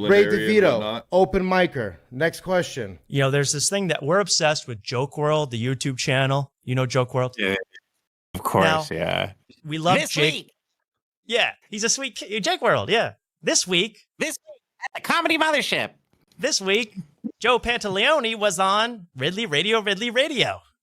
Ray DeVito, open micer. Next question. You know, there's this thing that we're obsessed with, Joke World, the YouTube channel. You know Joke World? Yeah, of course, yeah. We love this Jake. week. Yeah, he's a sweet kid. Jake World, yeah. This week At the Comedy Mothership. This week, Joe Pantaleone was on Ridley Radio.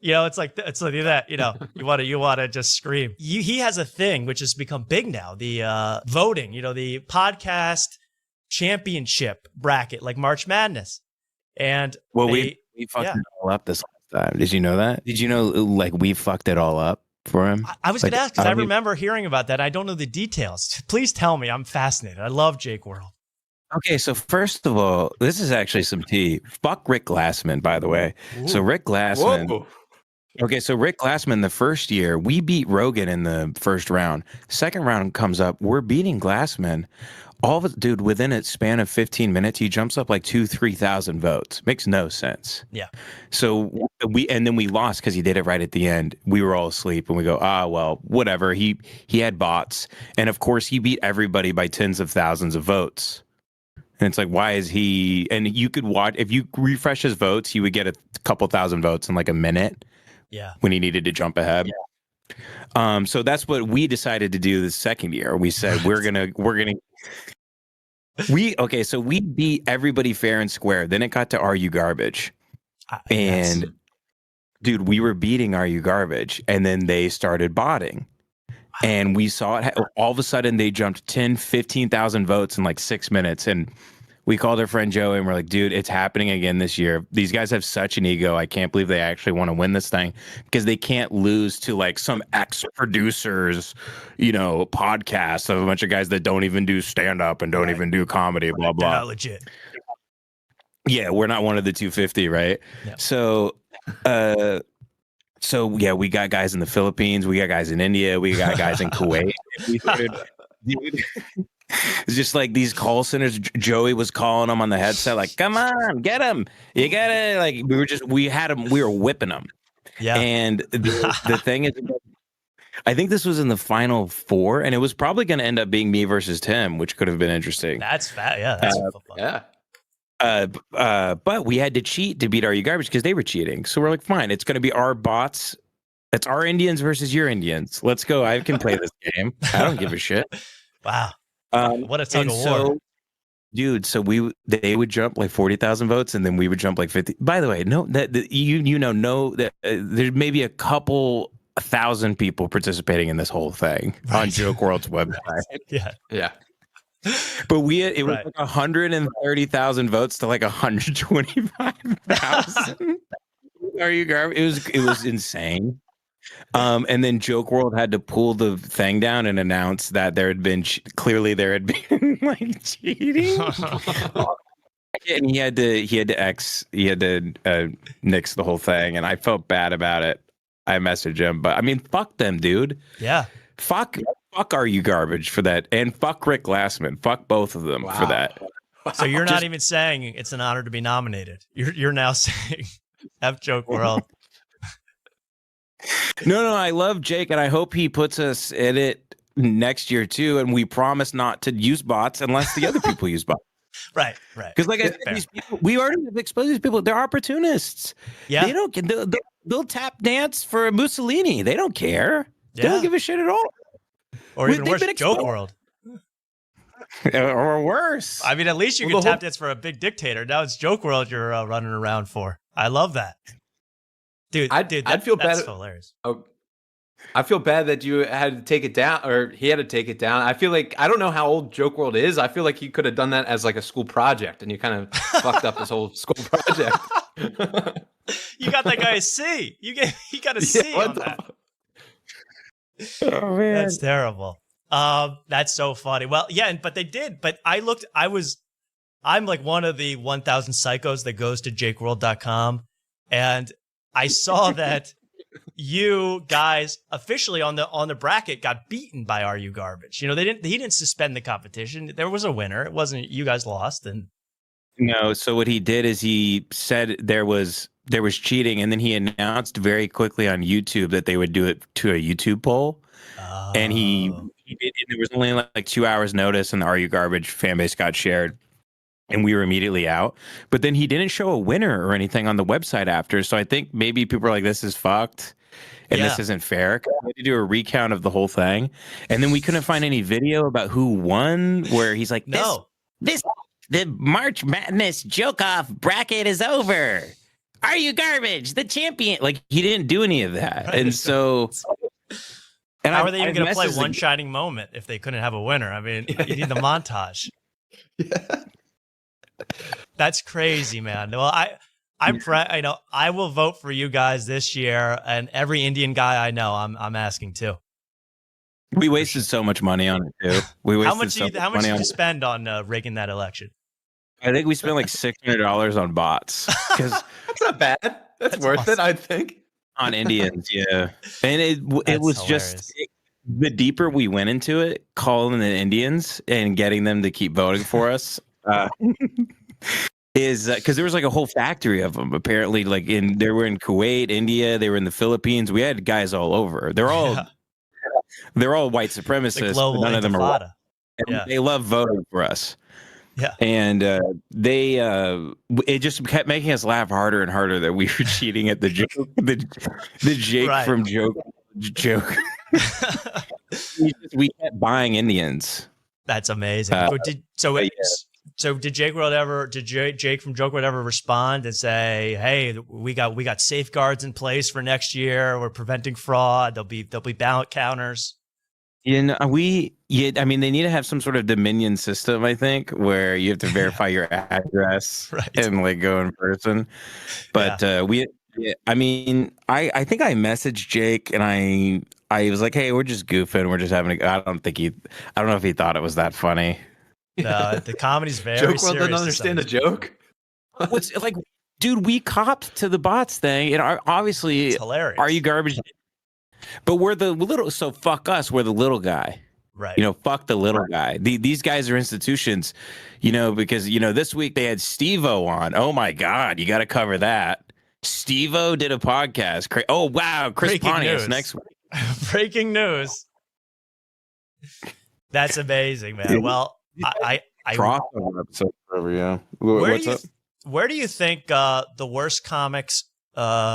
You know, it's like that. You know, you want to just scream. He has a thing which has become big now. The voting. You know, the podcast championship bracket, like March Madness. And we fucked it all up this last time. Did you know that? Did you know like we fucked it all up for him? I was going to ask because I remember hearing about that. I don't know the details. Please tell me. I'm fascinated. I love Jake World. Okay, so first of all, this is actually some tea. Fuck Rick Glassman, by the way. Ooh. So Rick Glassman. Whoa. Okay, so Rick Glassman, the first year, we beat Rogan in the first round. Second round comes up, we're beating Glassman. Dude, within a span of 15 minutes, he jumps up like 3,000 votes. Makes no sense. Yeah. So then we lost because he did it right at the end. We were all asleep and we go, well, whatever. He had bots. And of course, he beat everybody by tens of thousands of votes. And it's like, why is he? And you could watch, if you refresh his votes, he would get a couple thousand votes in like a minute. Yeah. When he needed to jump ahead. Yeah. So that's what we decided to do the second year. We said, so we beat everybody fair and square. Then it got to Are You Garbage? And dude, we were beating Are You Garbage. And then they started botting. And we saw it. All of a sudden, they jumped 10, 15,000 votes in like 6 minutes. And we called our friend Joey and we're like, dude, it's happening again this year. These guys have such an ego. I can't believe they actually want to win this thing because they can't lose to like some ex-producers, you know, podcast of a bunch of guys that don't even do stand-up and don't even do comedy, blah, blah. They're not legit. Yeah, we're not one of the 250, right? Yeah. So yeah, we got guys in the Philippines, we got guys in India, we got guys in Kuwait. Dude, it's just like these call centers. Joey was calling them on the headset, like, "Come on, get him! You got it!" Like we had him, we were whipping them. Yeah. And the thing is, I think this was in the final four, and it was probably going to end up being me versus Tim, which could have been interesting. That's fat. Yeah. That's but we had to cheat to beat Are You Garbage because they were cheating. So we're like, fine, it's going to be our bots. It's our Indians versus your Indians. Let's go. I can play this game. I don't give a shit. Wow. What a tug of war. Dude, so they would jump like 40,000 votes and then we would jump like 50. By the way, there's maybe a couple 1,000 people participating in this whole thing on Joke World's website. Yeah. But it was like 130,000 votes to like 125,000. Are you garbage? It was insane. And then Joke World had to pull the thing down and announce that there had been like cheating. And he had to nix the whole thing, and I felt bad about it. I messaged him, but I mean, fuck them, dude. Yeah. Fuck Are You Garbage for that, and fuck Rick Glassman. Fuck both of them for that. So you're not even saying it's an honor to be nominated. You're now saying F Joke World. No, I love Jake, and I hope he puts us in it next year too. And we promise not to use bots unless the other people use bots. Right. Because like I said, these people, we already have exposed these people. They're opportunists. Yeah, they'll tap dance for Mussolini. They don't care. Yeah. They don't give a shit at all. Or even worse, Joke World. Or worse. I mean, at least you can tap dance for a big dictator. Now it's Joke World you're running around for. I love that. Dude, I'd feel bad. That's hilarious. I feel bad that you had to take it down, or he had to take it down. I feel like, I don't know how old Joke World is. I feel like he could have done that as like a school project, and you kind of fucked up his whole school project. You got that guy a C. He got a C on that. Oh man, that's terrible. That's so funny. Well, yeah, but they did. But I'm like one of the 1,000 psychos that goes to JokeWrlds.com, and I saw that you guys officially on the bracket got beaten by Are You Garbage. You know, he didn't suspend the competition. There was a winner. It wasn't, you guys lost. And no, so what he did is he said there was cheating, and then he announced very quickly on YouTube that they would do it to a YouTube poll. Oh. And he did, there was only like 2 hours notice, and the Are You Garbage fan base got shared. and we were immediately out. But then he didn't show a winner or anything on the website after. So I think maybe people are like, this is fucked and this isn't fair. We had to do a recount of the whole thing. And then we couldn't find any video about who won where he's like, the March Madness joke off bracket is over. Are you garbage? The champion. Like, he didn't do any of that. Right. And so... And how are they even going to play One Shining Moment if they couldn't have a winner? I mean, you need the montage. Yeah. That's crazy, man. Well, I will vote for you guys this year, and every Indian guy I know, I'm asking too. We wasted so much money on it too. How much did you spend on rigging that election? I think we spent like $600 on bots. Because that's not bad. That's worth awesome. It, I think. On Indians, yeah. And it was hilarious. Just the deeper we went into it, calling the Indians and getting them to keep voting for us, is because there was like a whole factory of them. Apparently, like they were in Kuwait, India, they were in the Philippines. We had guys all over. They're all white supremacists. But none of them are. They love voting for us. Yeah, and it just kept making us laugh harder and harder that we were cheating at the joke, the Jake from joke. we kept buying Indians. That's amazing. Did Jake from JokeWrlds ever respond and say, "Hey, we got safeguards in place for next year. We're preventing fraud. There'll be ballot counters." I mean, they need to have some sort of Dominion system, I think, where you have to verify your address and like go in person. But I think I messaged Jake and I was like, hey, we're just goofing. We're just having I don't know if he thought it was that funny. No, the comedy's very JokeWrlds serious. Doesn't understand a joke. What's like, dude, we copped to the bots thing. And obviously, it's hilarious. Are you garbage? But we're the little, so fuck us. We're the little guy, right? Fuck the little guy. These guys are institutions, because this week they had Steve-O on. Oh my God, you got to cover that. Steve-O did a podcast. Oh wow, Chris Pontius next week. Breaking news. That's amazing, man. Well, I crossover episode forever, yeah. Where do you think the worst comics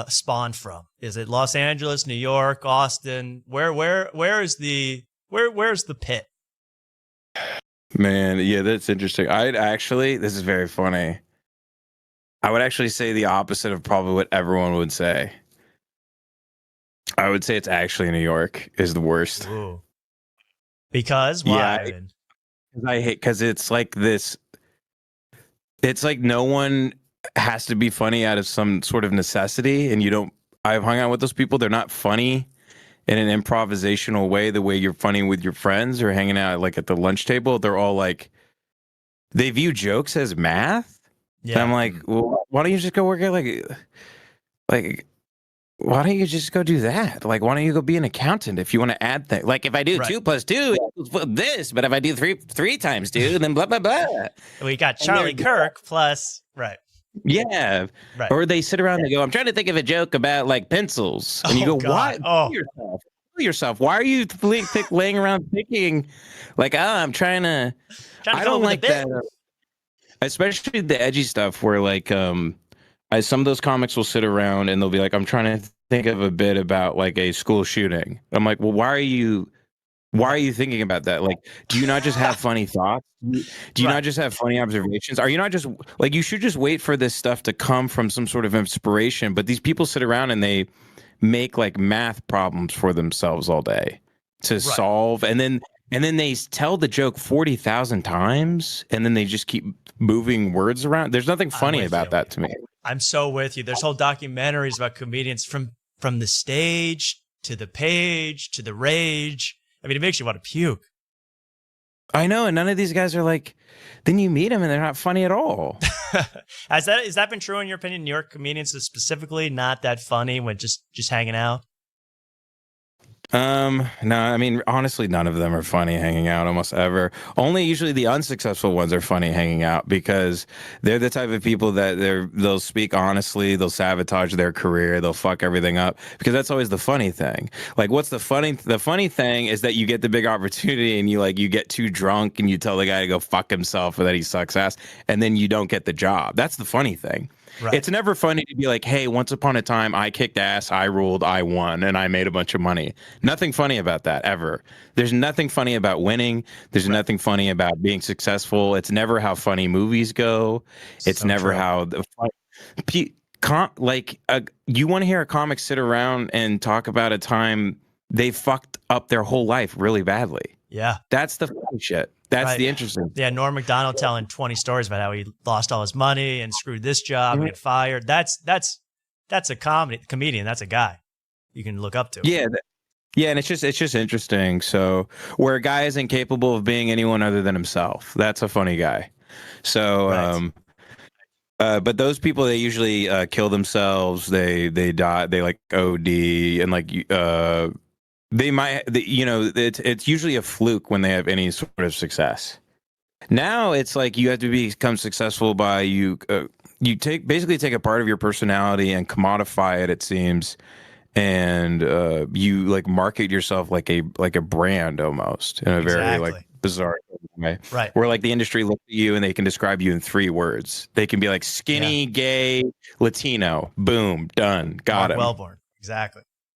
spawned from? Is it Los Angeles, New York, Austin? Where's the pit? Man, yeah, that's interesting. This is very funny. I would actually say the opposite of probably what everyone would say. I would say it's actually New York is the worst. Ooh. Because why? I hate because it's like this. It's like no one has to be funny out of some sort of necessity, and you don't. I've hung out with those people. They're not funny in an improvisational way, the way you're funny with your friends or hanging out like at the lunch table. They're all like, they view jokes as math. Yeah. And I'm like, well, why don't you just go work at like, why don't you just go do that? Like, why don't you go be an accountant if you want to add things? Like, if I do 2 + 2 equals this, but if I do 3 times 2, then blah, blah, blah. We got Charlie Kirk plus, right. Yeah. Right. Or they sit around and they go, I'm trying to think of a joke about like pencils. And you go, why? Kill yourself. Why are you laying around thinking like, I'm trying to I don't like that. Especially the edgy stuff where like, some of those comics will sit around and they'll be like, I'm trying to think of a bit about like a school shooting. I'm like, well, why are you thinking about that? Like, do you not just have funny thoughts? Do you not just have funny observations? Are you not just like, you should just wait for this stuff to come from some sort of inspiration? But these people sit around and they make like math problems for themselves all day to solve. And then they tell the joke 40,000 times and then they just keep moving words around. There's nothing funny about that to me. I'm so with you. There's whole documentaries about comedians from the stage to the page to the rage. I mean, it makes you want to puke. I know, and none of these guys are like. Then you meet them, and they're not funny at all. Has that been true in your opinion? New York comedians are specifically not that funny when just hanging out. No, I mean, honestly, none of them are funny hanging out almost ever. Only usually the unsuccessful ones are funny hanging out because they're the type of people that they'll speak honestly, they'll sabotage their career, they'll fuck everything up because that's always the funny thing. Like, what's the funny thing is that you get the big opportunity and you get too drunk and you tell the guy to go fuck himself or that he sucks ass and then you don't get the job. That's the funny thing. Right. It's never funny to be like, hey, once upon a time, I kicked ass, I ruled, I won, and I made a bunch of money. Nothing funny about that, ever. There's nothing funny about winning. There's nothing funny about being successful. It's never how funny movies go. It's So never true. how the you want to hear a comic sit around and talk about a time they fucked up their whole life really badly. Yeah. That's the funny shit. That's Right. the interesting. Yeah, Norm Macdonald telling 20 stories about how he lost all his money and screwed this job and get fired. That's a comedian. That's a guy you can look up to. Yeah. Yeah, and it's just interesting. So where a guy is incapable of being anyone other than himself, that's a funny guy. So, Right. but those people, they usually kill themselves. They die. They like OD and they might. It's usually a fluke when they have any sort of success. Now it's like you have to become successful by you basically take a part of your personality and commodify it. It seems. And you like market yourself like a brand almost in a very like bizarre way. Right. Where like the industry looks at you and they can describe you in 3 words. They can be like skinny, gay, Latino. Boom, done. Got Mark him. Wellborn. Exactly.